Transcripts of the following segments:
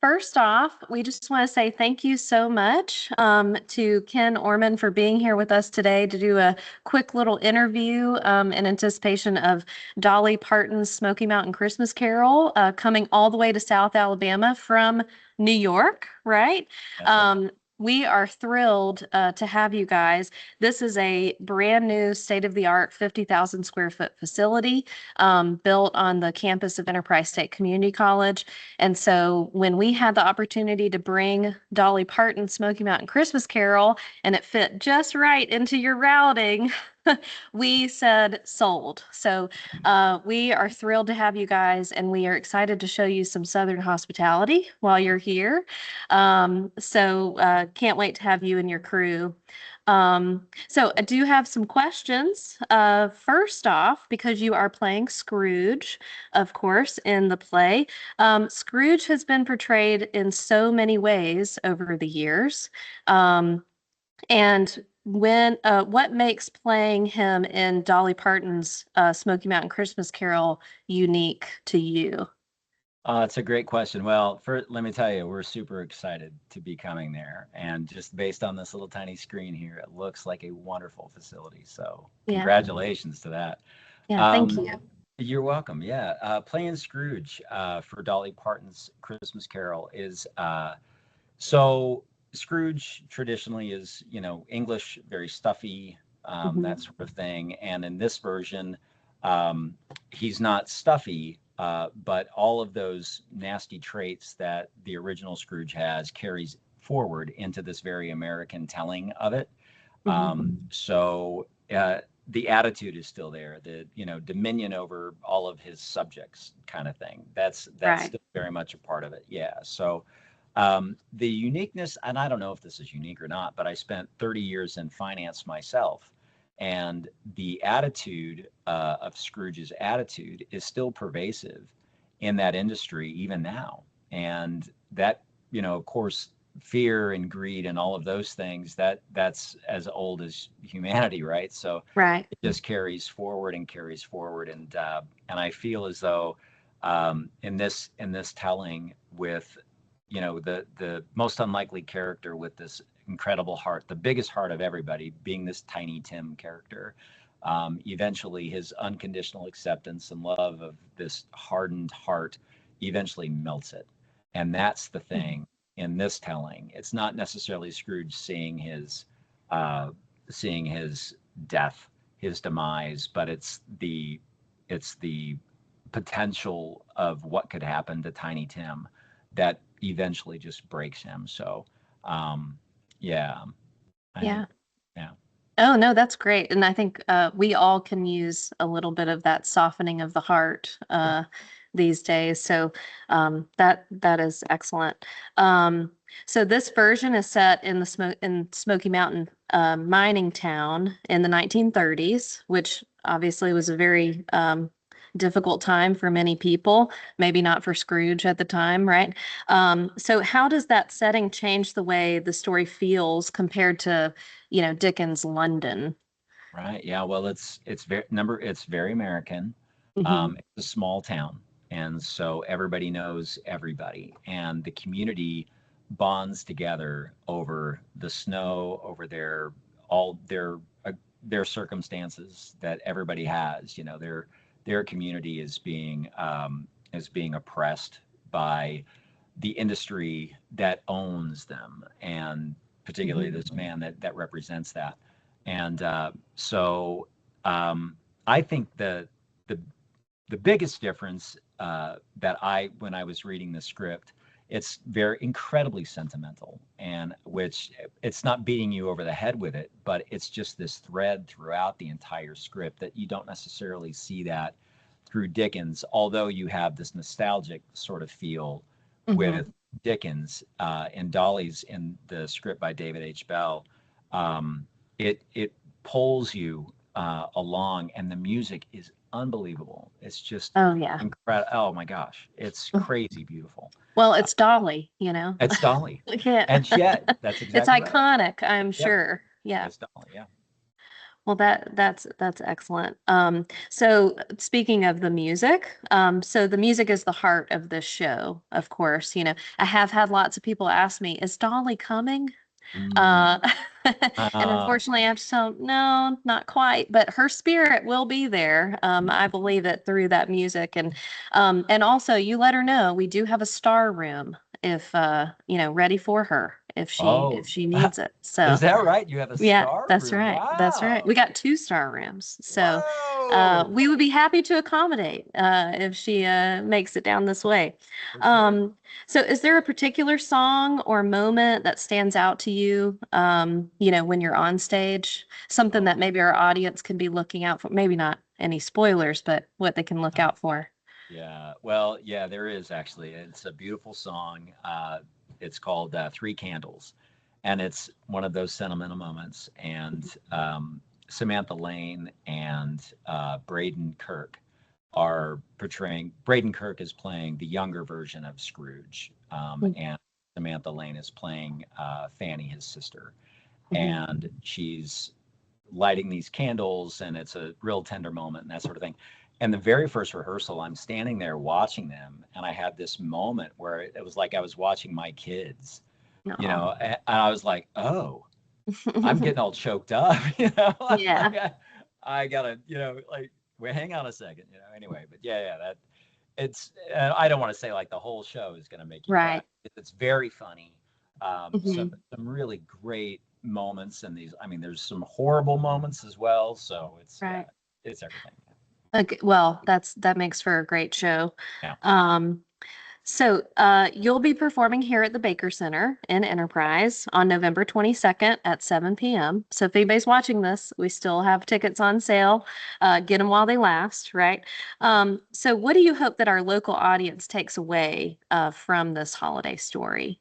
First off, we just want to say thank you so much to Ken Orman for being here with us today to do a quick little interview in anticipation of Dolly Parton's Smoky Mountain Christmas Carol coming all the way to South Alabama from New York, right? That's right. Um, we are thrilled to have you guys. This is a brand new state-of-the-art 50,000 square foot facility built on the campus of Enterprise State Community College. And so when we had the opportunity to bring Dolly Parton Smoky Mountain Christmas Carol and it fit just right into your routing, we said sold. So we are thrilled to have you guys and we are excited to show you some Southern hospitality while you're here. So can't wait to have you and your crew. So I do have some questions. First off, because you are playing Scrooge, of course, in the play. Scrooge has been portrayed in so many ways over the years. And what makes playing him in Dolly Parton's Smoky Mountain Christmas Carol unique to you? It's a great question. Well, let me tell you, we're super excited to be coming there. And just based on this little tiny screen here, it looks like a wonderful facility. So Yeah, congratulations to that. yeah, thank Um, you. you're welcome. Yeah. Playing Scrooge for Dolly Parton's Christmas Carol is so Scrooge traditionally is, English, very stuffy, that Mhm. sort of thing. And in this version, um, he's not stuffy, but all of those nasty traits that the original Scrooge has carries forward into this very American telling of it. Mhm. So the attitude is still there, the dominion over all of his subjects, kind of thing. That's Right. still very much a part of it. Yeah. So the uniqueness, and I don't know if this is unique or not, but I spent 30 years in finance myself, and the attitude of Scrooge's attitude is still pervasive in that industry even now, and that of course fear and greed and all of those things, that's as old as humanity, right? So Right. it just carries forward, and I feel as though in this telling, with the most unlikely character with this incredible heart, the biggest heart of everybody, being this Tiny Tim character. Eventually, his unconditional acceptance and love of this hardened heart eventually melts it, and that's the Mhm. thing in this telling. It's not necessarily Scrooge uh, seeing his death, his demise, but it's the potential of what could happen to Tiny Tim that eventually just breaks him. So, um, yeah, I think, Yeah. yeah, Oh, no, that's great. And I think we all can use a little bit of that softening of the heart these days. So that is excellent. Um, so this version is set in in Smoky Mountain mining town in the 1930s, which obviously was a very difficult time for many people, maybe not for Scrooge at the time, right? So how does that setting change the way the story feels compared to Dickens' London? right, yeah. Well, it's very American. Hmm. It's a small town, and so everybody knows everybody, and the community bonds together over the snow, over all their circumstances that everybody has. Their community is being oppressed by the industry that owns them, and particularly Hmm. this man that represents that. And so I think the the biggest difference when I was reading the script, it's very incredibly sentimental, and which it's not beating you over the head with it, but it's just this thread throughout the entire script that you don't necessarily see that through Dickens, although you have this nostalgic sort of feel Hmm. with Dickens, and Dolly's in the script by David H. Bell. It pulls you along, and the music is unbelievable. It's just Oh, yeah. incredible. Oh my gosh, it's crazy beautiful. Well, it's Dolly. It's Dolly, Yeah. and yet that's It's exactly right. iconic, I'm Yep, sure. Yeah. it's Dolly. Yeah. Well, that's excellent. So speaking of the music, so the music is the heart of this show, of course. I have had lots of people ask me, "Is Dolly coming?" Mm. Uh, and Uh, unfortunately, I have to tell them, no, not quite, but her spirit will be there. I believe it through that music. And also you let her know we do have a star room if, ready for her if oh, she needs it. is So that right? You have a yeah, star that's room. right. That's right. We Wow. got 2 star rooms. So Whoa. we would be happy to accommodate if she makes it down this way. For sure. Um, so is there a particular song or moment that stands out to you, when you're on stage? Something Oh, that maybe our audience can be looking out for, maybe not any spoilers, but what they can look out for. yeah. Well, yeah, there is actually. It's a beautiful song. It's called Three Candles, and it's one of those sentimental moments. And Samantha Lane and Braden Kirk are portraying. Braden Kirk is playing the younger version of Scrooge, and Samantha Lane is playing Fanny, his sister, Mhm. and she's lighting these candles, and it's a real tender moment and that sort of thing. And the very first rehearsal, I'm standing there watching them, and I had this moment where it was like I was watching my kids, Aw. and I was like, oh, I'm getting all choked up, you know. Yeah, Like I gotta, like, wait, hang on a second, Anyway, but yeah, that it's. I don't want to say like the whole show is gonna make you cry. right. It's very funny. Some Mhm. some really great moments, and these. I mean, there's some horrible moments as well. So it's yeah, Right. it's everything. Okay, well, that makes for a great show. Yeah. Um, you'll be performing here at the Baker Center in Enterprise on November 22nd at 7 p.m. So if anybody's watching this, we still have tickets on sale. Get them while they last, right? So what do you hope that our local audience takes away from this holiday story?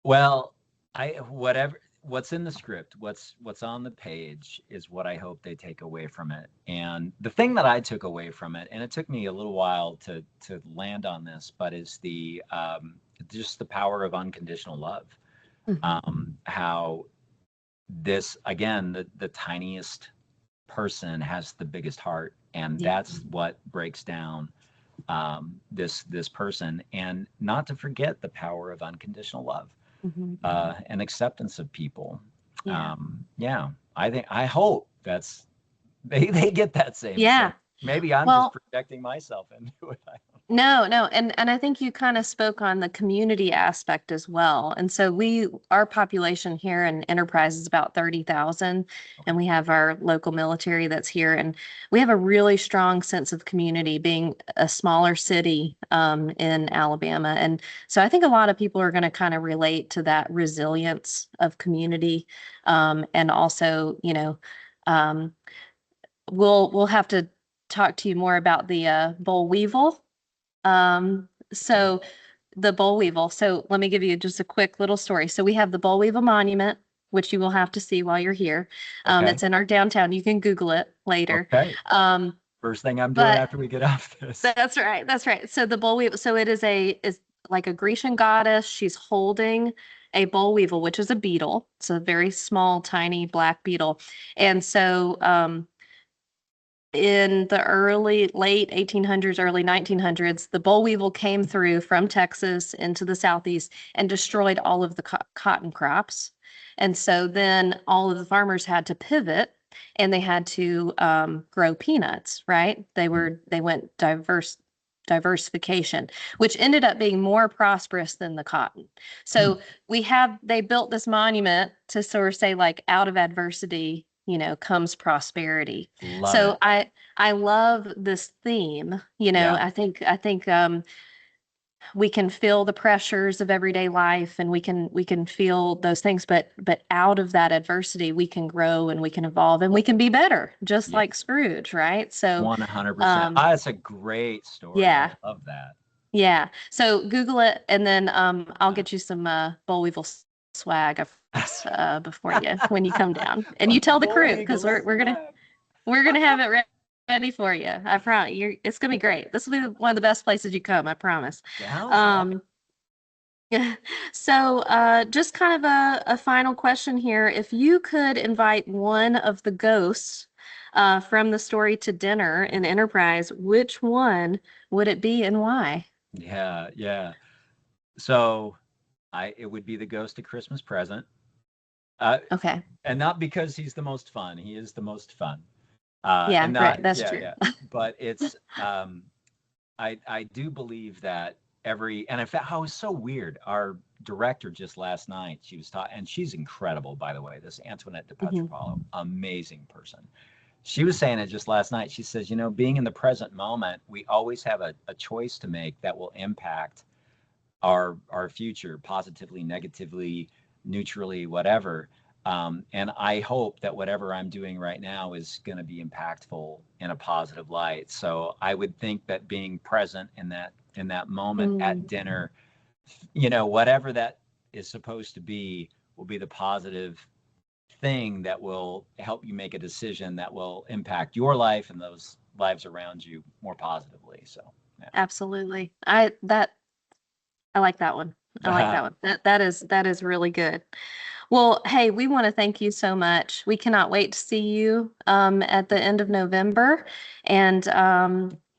Well, I whatever what's in the script, what's on the page is what I hope they take away from it. And the thing that I took away from it, and it took me a little while to land on this, but is the just the power of unconditional love. Mhm. How this again, the tiniest person has the biggest heart, and Yeah. that's what breaks down this person. And not to forget the power of unconditional love Mhm. and acceptance of people. Yeah. Yeah, I hope that's they get that same sense. Yeah. Maybe I'm just Well, projecting myself into it. no, no, and I think you kind of spoke on the community aspect as well. And so our population here in Enterprise is about 30,000, Okay. and we have our local military that's here, and we have a really strong sense of community, being a smaller city in Alabama. And so I think a lot of people are going to kind of relate to that resilience of community, and also, um, we'll have to talk to you more about the boll weevil. Okay. So the boll weevil. So let me give you just a quick little story. So we have the boll weevil monument, which you will have to see while you're here. Okay. It's in our downtown. You can Google it later. Okay. Um, First thing I'm doing but after we get off this. that's right. That's right. So the boll weevil. So it is like a Grecian goddess. She's holding a boll weevil, which is a beetle. It's a very small, tiny black beetle. And so in the late 1800s, early 1900s, the boll weevil came through from Texas into the southeast and destroyed all of the cotton crops. And so then all of the farmers had to pivot and they had to grow peanuts, right? They went diversification, which ended up being more prosperous than the cotton. Hmm. So they built this monument to sort of say like out of adversity, comes prosperity. Love So it. I love this theme. Yeah. I think we can feel the pressures of everyday life and we can feel those things, but out of that adversity we can grow and we can evolve and we can be better, just Yeah. like Scrooge, right? So 100%. um Ah, that's a great story. I yeah, love that. yeah. So Google it and then I'll Yeah. get you some boll weevil swag before you when you come down. And you tell the Bull crew because Eagles. we're gonna have it ready for you. I promise. It's gonna be great. This will be one of the best places you come. I promise. Sounds like Um, So, just kind of a final question here. If you could invite one of the ghosts from the story to dinner in Enterprise, which one would it be and why? Yeah, yeah. So it would be the Ghost of Christmas Present. Uh, Okay. and not because he's the most fun. He is the most fun. And Yeah, not, right. That's yeah, true. yeah. But it's, I do believe that and in fact, oh, it was so weird. Our director just last night, she was talking, and she's incredible, by the way. This Antoinette de Mhm. Petropalo, amazing person. She was saying it just last night. She says, being in the present moment, we always have a choice to make that will impact our future positively, negatively, neutrally, whatever. And I hope that whatever I'm doing right now is going to be impactful in a positive light. So I would think that being present in that moment at Mm, dinner, whatever that is supposed to be, will be the positive thing that will help you make a decision that will impact your life and those lives around you more positively. So, absolutely. I like that one. I like yeah. that one. That is really good. Well, hey, we want to thank you so much. We cannot wait to see you at the end of November. And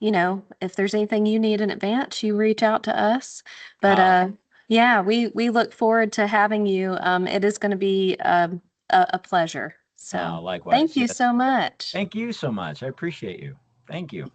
if there's anything you need in advance, you reach out to us. But uh, yeah, we look forward to having you. It is going to be a pleasure. So likewise. thank you Yes. so much. Thank you so much. I appreciate you. Thank you.